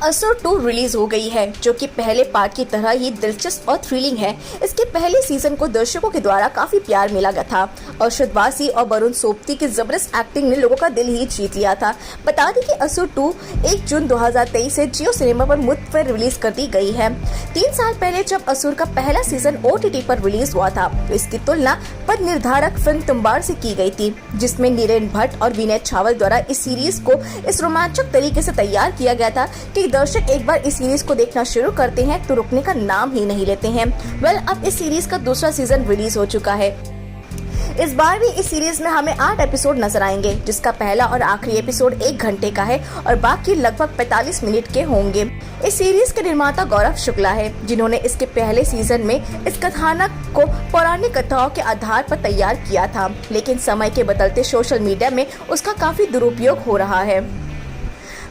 असुर 2 रिलीज हो गई है, जो कि पहले पार्ट की तरह ही दिलचस्प और थ्रिलिंग है। इसके पहले सीजन को दर्शकों के द्वारा काफी प्यार मिला गया था। अर्शद वारसी और वरुण सोबती की जबरदस्त एक्टिंग ने लोगों का दिल ही जीत लिया था। बता दें कि असुर 2 1 जून 2023 से जियो सिनेमा पर मुफ्त में रिलीज कर दी गई है। 3 साल पहले जब असुर का पहला सीजन OTT पर रिलीज हुआ था, तो इसकी तुलना पद निर्धारक फिल्म तुम्बाड़ से की गई थी, जिसमें नीरेन भट्ट और विनय छावल द्वारा इस सीरीज को इस रोमांचक तरीके से तैयार किया गया था कि दर्शक एक बार इस सीरीज को देखना शुरू करते हैं तो रुकने का नाम ही नहीं लेते हैं। अब इस सीरीज का दूसरा सीजन रिलीज हो चुका है। इस बार भी इस सीरीज में हमें 8 एपिसोड नजर आएंगे, जिसका पहला और आखिरी एपिसोड 1 घंटे का है और बाकी लगभग 45 मिनट के होंगे। इस सीरीज के निर्माता गौरव शुक्ला है, जिन्होंने इसके पहले सीजन में इस कथानक को पौराणिक कथाओं के आधार पर तैयार किया था, लेकिन समय के बदलते सोशल मीडिया में उसका काफी दुरुपयोग हो रहा है।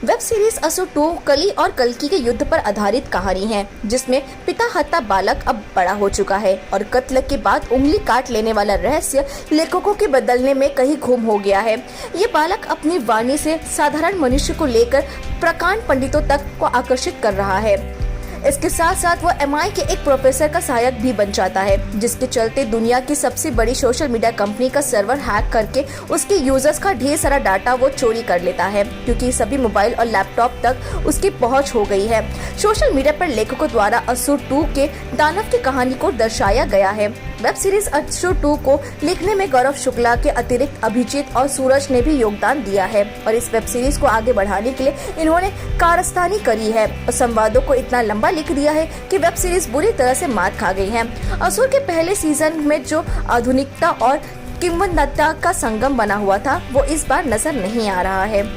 वेब सीरीज असुर 2 कली और कल्कि के युद्ध पर आधारित कहानी है, जिसमें पिता हत्या बालक अब बड़ा हो चुका है और कत्ल के बाद उंगली काट लेने वाला रहस्य लेखकों के बदलने में कहीं गुम हो गया है। ये बालक अपनी वाणी से साधारण मनुष्य को लेकर प्रकांड पंडितों तक को आकर्षित कर रहा है। इसके साथ साथ वो MI के एक प्रोफेसर का सहायक भी बन जाता है, जिसके चलते दुनिया की सबसे बड़ी सोशल मीडिया कंपनी का सर्वर हैक करके उसके यूजर्स का ढेर सारा डाटा वो चोरी कर लेता है, क्योंकि सभी मोबाइल और लैपटॉप तक उसकी पहुंच हो गई है। सोशल मीडिया पर लेखकों द्वारा असुर 2 के दानव की कहानी को दर्शाया गया है। वेब सीरीज असुर 2 को लिखने में गौरव शुक्ला के अतिरिक्त अभिजीत और सूरज ने भी योगदान दिया है और इस वेब सीरीज को आगे बढ़ाने के लिए इन्होंने कारस्तानी करी है और संवादों को इतना लंबा लिख दिया है कि वेब सीरीज बुरी तरह से मात खा गई है। असुर के पहले सीजन में जो आधुनिकता और किंवदंती का संगम बना हुआ था, वो इस बार नजर नहीं आ रहा है।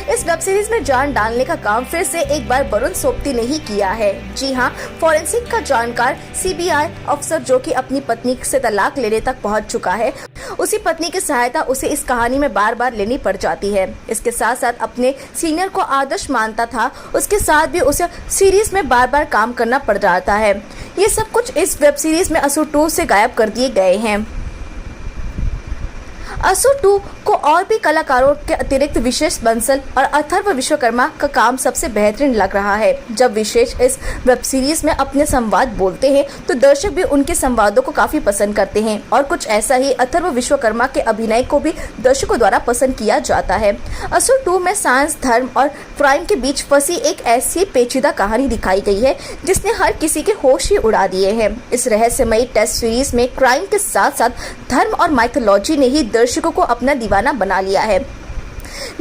इस वेब सीरीज में जान डालने का काम फिर से एक बार वरुण सोबती ने ही किया है। जी हाँ, फॉरेंसिक का जानकार CBI अफसर जो कि अपनी पत्नी से तलाक लेने तक पहुंच चुका है, उसी पत्नी की सहायता उसे इस कहानी में बार बार लेनी पड़ जाती है। इसके साथ साथ अपने सीनियर को आदर्श मानता था, उसके साथ भी उसे सीरीज में बार बार काम करना पड़ जाता है। ये सब कुछ इस वेब सीरीज में असुर 2 से गायब कर दिए गए हैं। असुर 2 को और भी कलाकारों के अतिरिक्त विशेष बंसल और अथर्व विश्वकर्मा का काम सबसे बेहतरीन लग रहा है। जब विशेष इस वेब सीरीज में अपने संवाद बोलते हैं तो दर्शक भी उनके संवादों को काफी पसंद करते हैं और कुछ ऐसा ही अथर्व विश्वकर्मा के अभिनय को भी दर्शकों द्वारा पसंद किया जाता है। असुर 2 में साइंस, धर्म और क्राइम के बीच फंसी एक ऐसी पेचीदा कहानी दिखाई गई है जिसने हर किसी के होश ही उड़ा दिए हैं। इस रहस्यमयी टेस्ट सीरीज में क्राइम के साथ साथ धर्म और माइथोलॉजी ने ही दर्शकों को अपना दीवाना बना लिया है,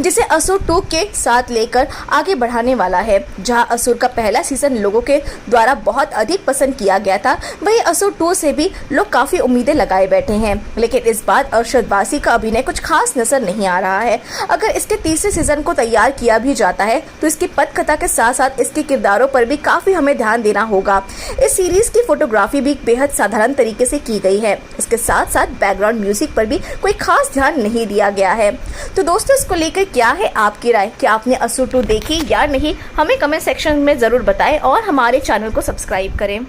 जिसे असुर 2 के साथ लेकर आगे बढ़ाने वाला है। जहां असुर का पहला सीजन लोगों के द्वारा बहुत अधिक पसंद किया गया था, वहीं असुर 2 से भी लोग काफी उम्मीदें लगाए बैठे हैं, लेकिन इस बार अर्शद वारसी का अभिनय कुछ खास नजर नहीं आ रहा है। अगर इसके तीसरे सीजन को तैयार किया भी जाता है तो इसकी पटकथा के साथ साथ इसके किरदारों पर भी काफी हमें ध्यान देना होगा। इस सीरीज की फोटोग्राफी भी बेहद साधारण तरीके से की गई है। इसके साथ साथ बैकग्राउंड म्यूजिक पर भी कोई खास ध्यान नहीं दिया गया है। तो दोस्तों, इसको लेकर क्या है आपकी राय? क्या आपने असुर 2 देखी या नहीं? हमें कमेंट सेक्शन में जरूर बताएं और हमारे चैनल को सब्सक्राइब करें।